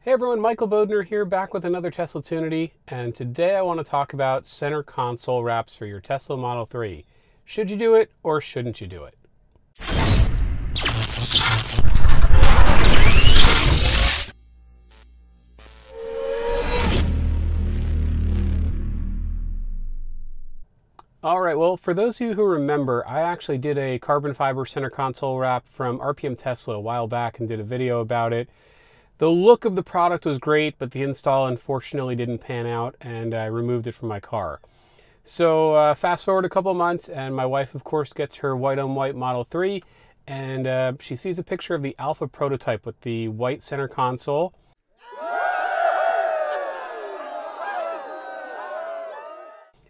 Hey everyone, Michael Bodner here, back with another Tesla Tunity, and today I want to talk about center console wraps for your Tesla Model 3. Should you do it or shouldn't you do it? Alright, well, for those of you who remember, I actually did a carbon fiber center console wrap from RPM Tesla a while back and did a video about it. The look of the product was great, but the install unfortunately didn't pan out, and I removed it from my car. So fast forward a couple months, and my wife, of course, gets her white on white Model 3, and she sees a picture of the Alpha prototype with the white center console.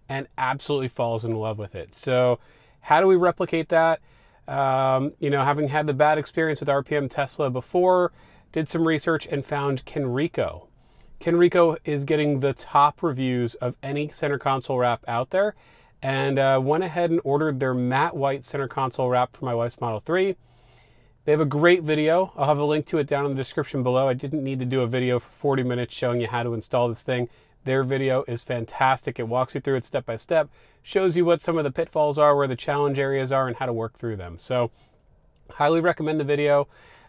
And absolutely falls in love with it. So how do we replicate that? Having had the bad experience with RPM Tesla before, did some research and found Kenriko. Kenriko is getting the top reviews of any center console wrap out there, and went ahead and ordered their matte white center console wrap for my wife's Model 3. They have a great video. I'll have a link to it down in the description below. I didn't need to do a video for 40 minutes showing you how to install this thing. Their video is fantastic. It walks you through it step by step, shows you what some of the pitfalls are, where the challenge areas are, and how to work through them. So highly recommend the video.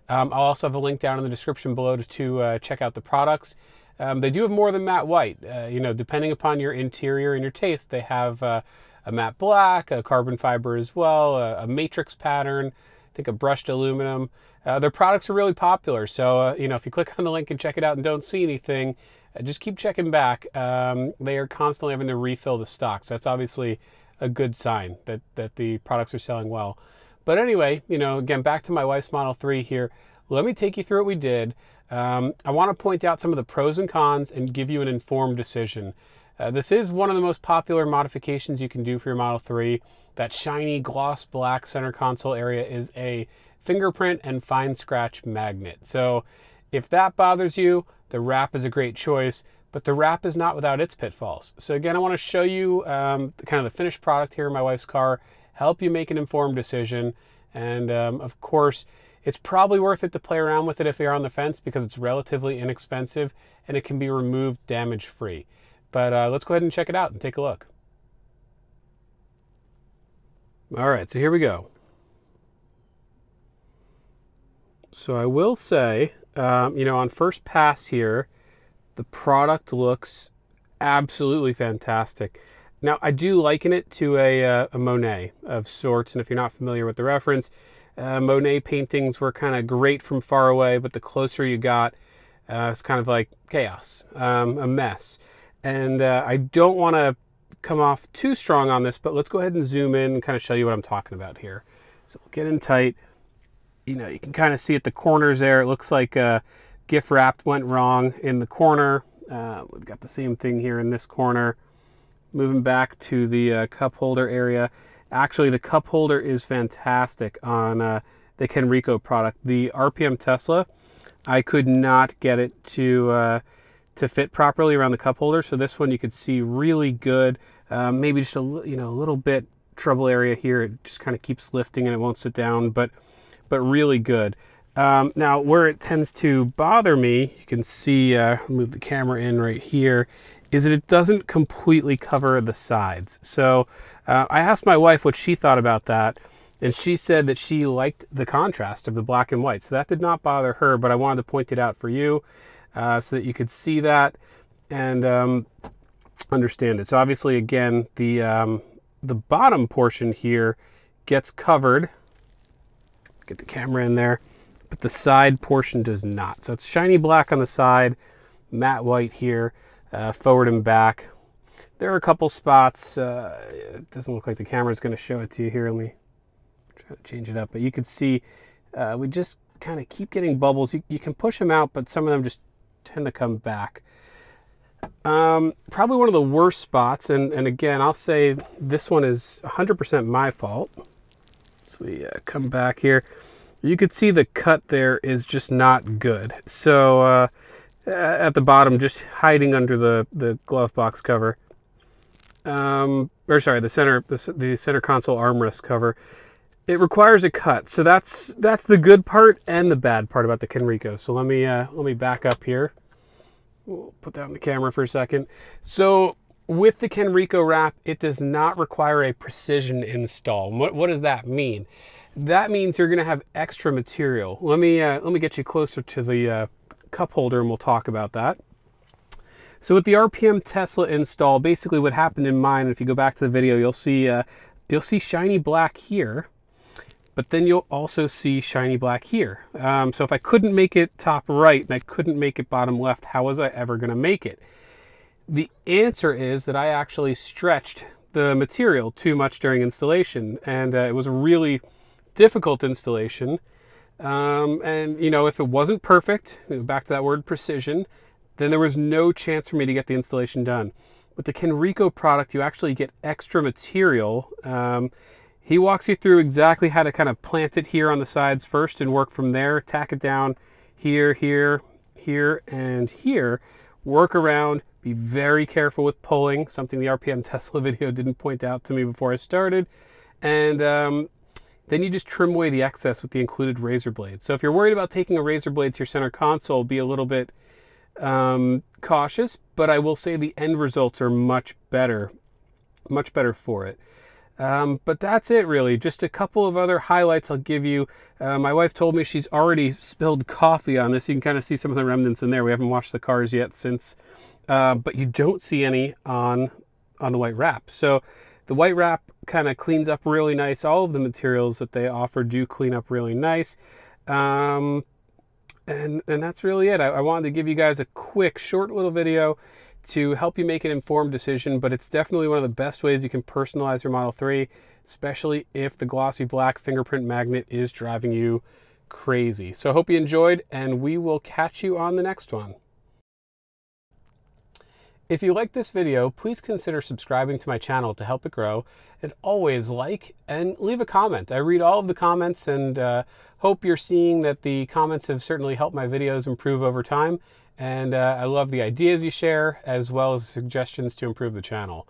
I'll also have a link down in the description below to check out the products. They do have more than matte white. Depending upon your interior and your taste, they have a matte black, a carbon fiber as well, a matrix pattern, I think a brushed aluminum. Their products are really popular. So, if you click on the link and check it out and don't see anything, just keep checking back. They are constantly having to refill the stock. So that's obviously a good sign that the products are selling well. But anyway, again, back to my wife's Model 3 here. Let me take you through what we did. I want to point out some of the pros and cons and give you an informed decision. This is one of the most popular modifications you can do for your Model 3. That shiny gloss black center console area is a fingerprint and fine scratch magnet. So if that bothers you, the wrap is a great choice, but the wrap is not without its pitfalls. So again, I want to show you kind of the finished product here in my wife's car, help you make an informed decision. And of course, it's probably worth it to play around with it if you're on the fence, because it's relatively inexpensive and it can be removed damage-free. But let's go ahead and check it out and take a look. All right, so here we go. So I will say, on first pass here, the product looks absolutely fantastic. Now, I do liken it to a Monet of sorts, and if you're not familiar with the reference, Monet paintings were kind of great from far away, but the closer you got, it's kind of like chaos, a mess. And I don't want to come off too strong on this, but let's go ahead and zoom in and kind of show you what I'm talking about here. So we'll get in tight. You can kind of see at the corners there, it looks like gift wrap went wrong in the corner. We've got the same thing here in this corner. Moving back to the cup holder area. Actually, the cup holder is fantastic on the Kenriko product. The RPM Tesla, I could not get it to fit properly around the cup holder. So this one you could see really good. Maybe just a little bit trouble area here. It just kind of keeps lifting and it won't sit down, but really good. Now, where it tends to bother me, you can see, move the camera in right here, is that it doesn't completely cover the sides. So I asked my wife what she thought about that, and she said that she liked the contrast of the black and white. So that did not bother her, but I wanted to point it out for you so that you could see that and understand it. So obviously, again, the bottom portion here gets covered. Get the camera in there, but the side portion does not. So it's shiny black on the side, matte white here. Forward and back. There are a couple spots. It doesn't look like the camera is going to show it to you here. Let me try to change it up. But you can see we just kind of keep getting bubbles. You can push them out, but some of them just tend to come back. Probably one of the worst spots, and again, I'll say this one is 100% my fault. So we come back here. You could see the cut there is just not good. So at the bottom, just hiding under the glove box cover, the center console armrest cover. It requires a cut, so that's the good part and the bad part about the Kenriko. So let me back up here. We'll put that on the camera for a second. So with the Kenriko wrap, it does not require a precision install. What does that mean? That means you're going to have extra material. Let me get you closer to the cup holder and we'll talk about that. So with the RPM Tesla install, basically what happened in mine, if you go back to the video, you'll see shiny black here, but then you'll also see shiny black here. So if I couldn't make it top right and I couldn't make it bottom left, how was I ever going to make it? The answer is that I actually stretched the material too much during installation, and it was a really difficult installation. And you know, if it wasn't perfect, back to that word precision, then there was no chance for me to get the installation done. With the Kenriko product, you actually get extra material. He walks you through exactly how to kind of plant it here on the sides first and work from there, tack it down here, here, here, and here. Work around, be very careful with pulling, something the RPM Tesla video didn't point out to me before I started. And then you just trim away the excess with the included razor blade. So if you're worried about taking a razor blade to your center console, be a little bit cautious, but I will say the end results are much better for it. But that's it really. Just a couple of other highlights I'll give you. My wife told me she's already spilled coffee on this. You can kind of see some of the remnants in there. We haven't washed the cars yet since, but you don't see any on the white wrap. So the white wrap kind of cleans up really nice. All of the materials that they offer do clean up really nice. And that's really it. I wanted to give you guys a quick, short little video to help you make an informed decision, but it's definitely one of the best ways you can personalize your Model 3, especially if the glossy black fingerprint magnet is driving you crazy. So I hope you enjoyed, and we will catch you on the next one. If you like this video, please consider subscribing to my channel to help it grow, and always like and leave a comment. I read all of the comments and hope you're seeing that the comments have certainly helped my videos improve over time. And I love the ideas you share, as well as suggestions to improve the channel.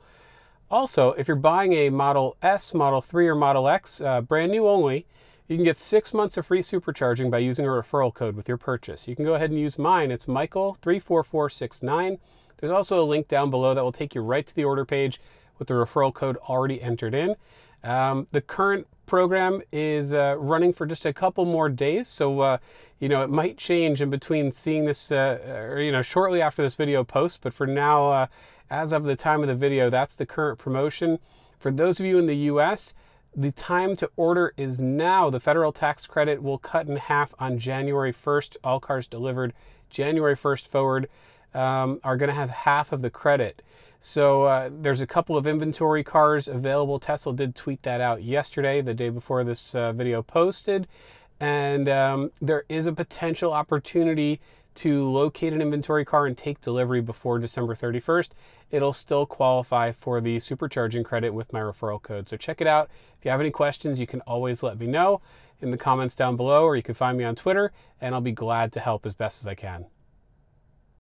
Also, if you're buying a Model S, Model 3, or Model X, brand new only, you can get 6 months of free supercharging by using a referral code with your purchase. You can go ahead and use mine. It's Michael34469. There's also a link down below that will take you right to the order page with the referral code already entered in. The current program is running for just a couple more days, so you know, it might change in between seeing this or you know, shortly after this video posts, but for now, as of the time of the video, that's the current promotion. For those of you in the US, the time to order is now. The federal tax credit will cut in half on January 1st. All cars delivered January 1st forward are going to have half of the credit. So there's a couple of inventory cars available. Tesla did tweet that out yesterday, the day before this video posted. And there is a potential opportunity to locate an inventory car and take delivery before December 31st. It'll still qualify for the supercharging credit with my referral code. So check it out. If you have any questions, you can always let me know in the comments down below, or you can find me on Twitter, and I'll be glad to help as best as I can.